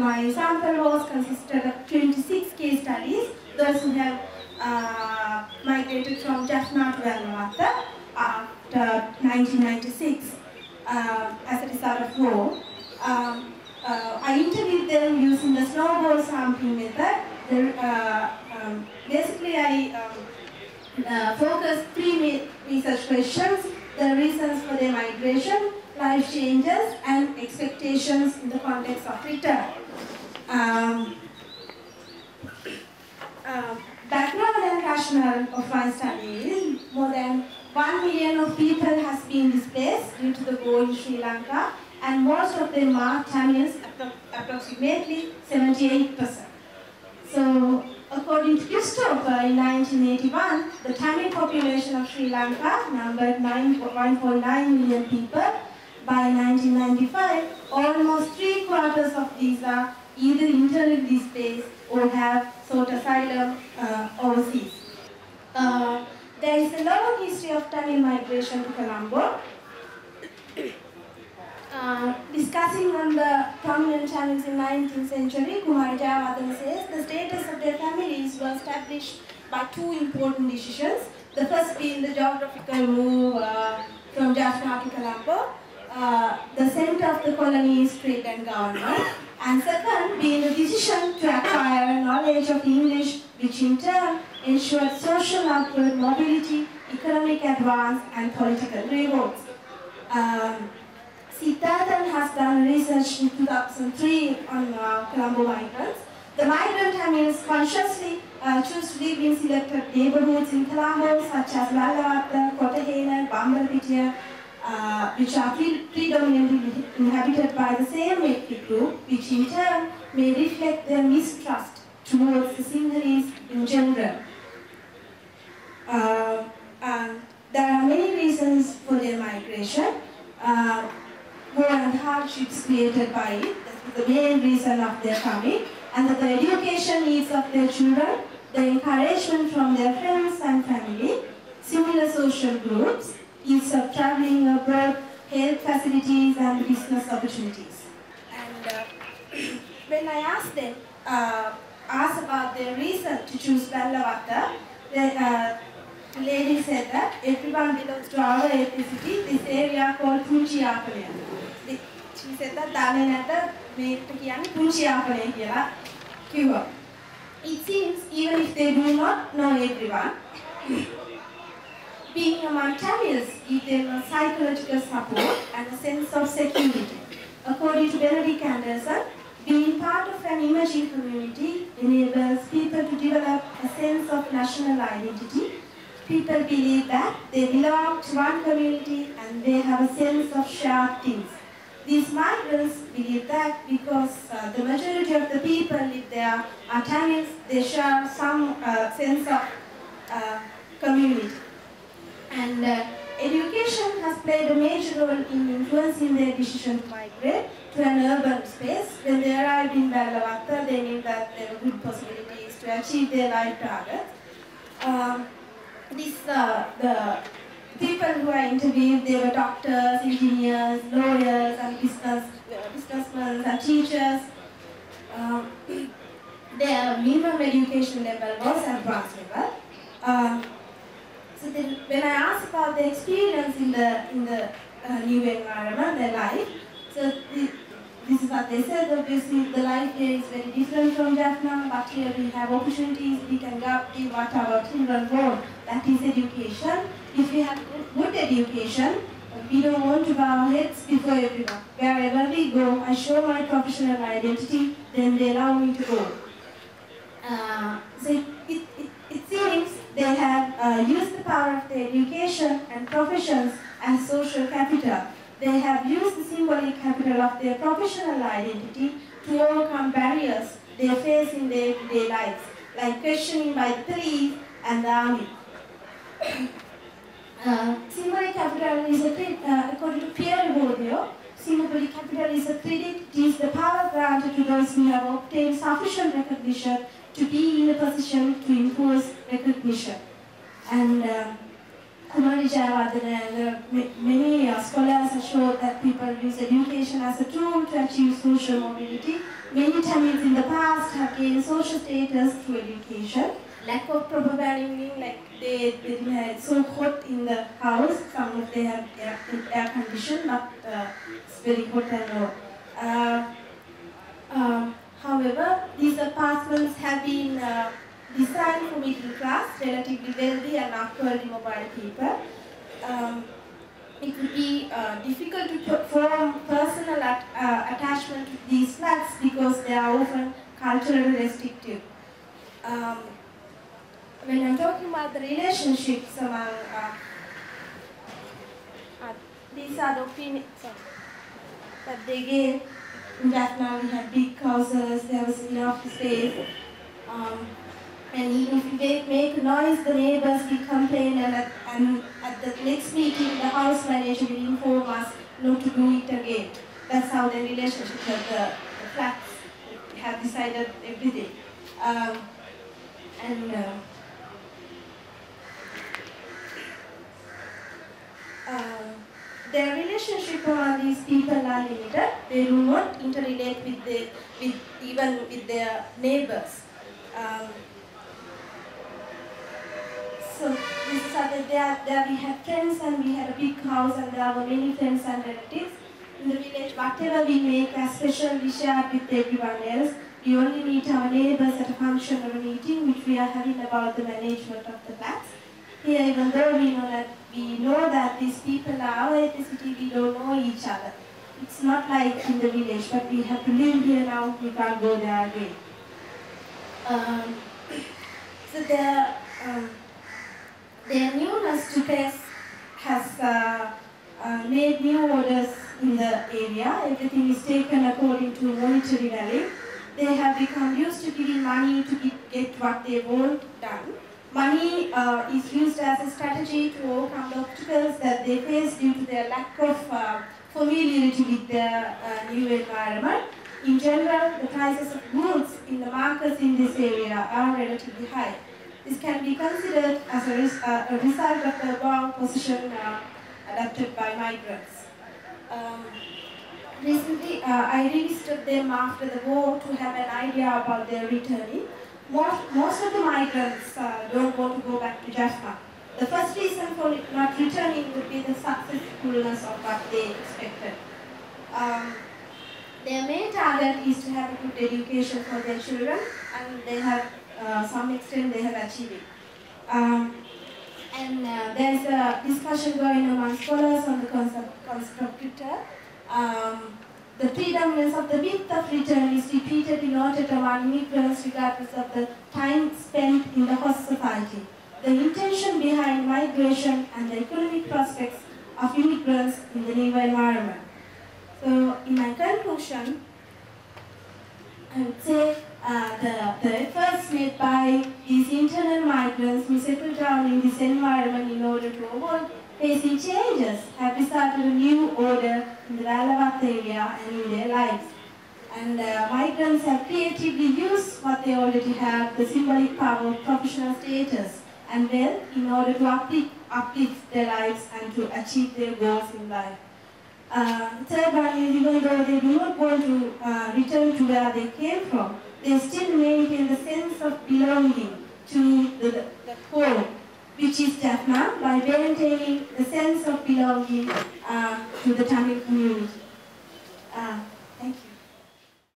my sample was consisted of 26 case studies, those who have migrated from Jaffna to Vanuatu after 1996 as a result of war. I interviewed them using the snowball sampling method. Basically, I focused 3 research questions: the reasons for their migration, life changes, and expectations in the context of return. Background and rationale of my study is more than 1 million of people has been displaced due to the war in Sri Lanka, and most of them are Tamils, approximately 78%. So, according to Christopher, in 1981, the Tamil population of Sri Lanka numbered 1.9 million people. By 1995, almost 3/4 of these are either internally displaced or have sought asylum overseas. There is a long history of Tamil migration to Colombo. Discussing on the prominent Tamils in the 19th century, Kumari Jayawardena says the status of their families was established by 2 important decisions. The first being the geographical move from Jaffna to Colombo. The center of the colony is trade and government, and second being the decision to acquire knowledge of English, which in turn ensured social upward mobility, economic advance, and political rewards. Siddharthan has done research in 2003 on Colombo migrants. The migrant Tamils consciously choose to live in selected neighborhoods in Colombo, such as Vallavatta, Kotahena, Bambalapitiya, which are predominantly inhabited by the same ethnic group, which in turn may reflect their mistrust towards the Sinhalese in general. There are many reasons for their migration. War and hardships created by it, that's the main reason of their coming, and the education needs of their children, the encouragement from their friends and family, similar social groups, ease of traveling abroad, health facilities, and business opportunities. And when I asked them, about their reason to choose Vallavatta, the lady said that everyone belongs to our ethnicity, this area called Punchi Apalaya. She said that Dalenata made Punchi Apalaya. It seems even if they do not know everyone, being among Tamils gives them a psychological support and a sense of security. According to Benedict Anderson, being part of an emerging community enables people to develop a sense of national identity. People believe that they belong to one community and they have a sense of shared things. These migrants believe that because the majority of the people live there are Tamils, they share some sense of community. And education has played a major role in influencing their decision to migrate to an urban space. When they arrived in Vallavatta, they knew that there were good possibilities to achieve their life targets. The people who I interviewed, they were doctors, engineers, lawyers, and businessmen and teachers. Their minimum education level was advanced level. So then, when I asked about their experience in the new environment, their life, so this is what they said. Obviously, the life here is very different from Jaffna, but here we have opportunities. We can give what our children want. That is education. If we have good education, we don't want to bow our heads before everyone. Wherever we go, I show my professional identity, then they allow me to go. So it seems they have used the power of their education and professions as social capital. They have used the symbolic capital of their professional identity to overcome barriers they face in their everyday lives, like questioning by the police and the army. Symbolic capital is according to Pierre Bourdieu, symbolic capital is a credit. It is the power granted to those who have obtained sufficient recognition to be in a position to impose recognition. And Kumari Jayawardena and many scholars have showed that people use education as a tool to achieve social mobility. Many Tamils in the past have gained social status through education. Lack of proper meaning, like they didn't have so hot in the house. Some of them have air condition, but it's very hot and all. However, these apartments have been designed for middle class, relatively wealthy and upwardly mobile people. It would be difficult to form personal attachment to these flats because they are often culturally restrictive. When I'm talking about the relationships among, these are the opinions that they gave. In Jaffna we had big houses, there was enough space. And even if they make noise, the neighbors will complain, and at the next meeting, the house manager will inform us not to do it again. That's how the relationship of the flats have decided everything. Their relationship among these people are limited. They do not interrelate even with their neighbors. So this is there we had friends and we had a big house and there were many friends and relatives. In the village, whatever we make as special, we share with everyone else. We only meet our neighbors at a function or a meeting which we are having about the management of the flats. Here, even though we know that these people are our ethnicity, we don't know each other. It's not like in the village, but we have to live here now, we can't go there again. So their newness to PES has made new orders in the area. Everything is taken according to monetary value. They have become used to giving money to get what they want done. Money is used as a strategy to overcome the obstacles that they face due to their lack of familiarity with their new environment. In general, the prices of goods in the markets in this area are relatively high. This can be considered as a result of the above position adopted by migrants. Recently, I revisited them after the war to have an idea about their returning. Most of the migrants don't want to go back to Jaffna. The first reason for not returning would be the successfulness of what they expected. Their main target is to have a good education for their children, and they have, some extent, they have achieved it. There is a discussion going among scholars on the concept of return. The predominance of the myth of return is repeatedly noted among immigrants regardless of the time spent in the host society. The intention behind migration and the economic prospects of immigrants in the new environment. So, in my conclusion, I would say the efforts made by these internal migrants who settled down in this environment in order to avoid facing changes have resulted in a new order in the Valavat area and in their lives. And migrants have creatively used what they already have, the symbolic power of professional status and wealth, in order to uplift their lives and to achieve their goals in life. Third one is, even though they do not want to return to where they came from, they still maintain the sense of belonging to the home, which is Jaffna, by maintaining the sense of belonging to the Tamil community.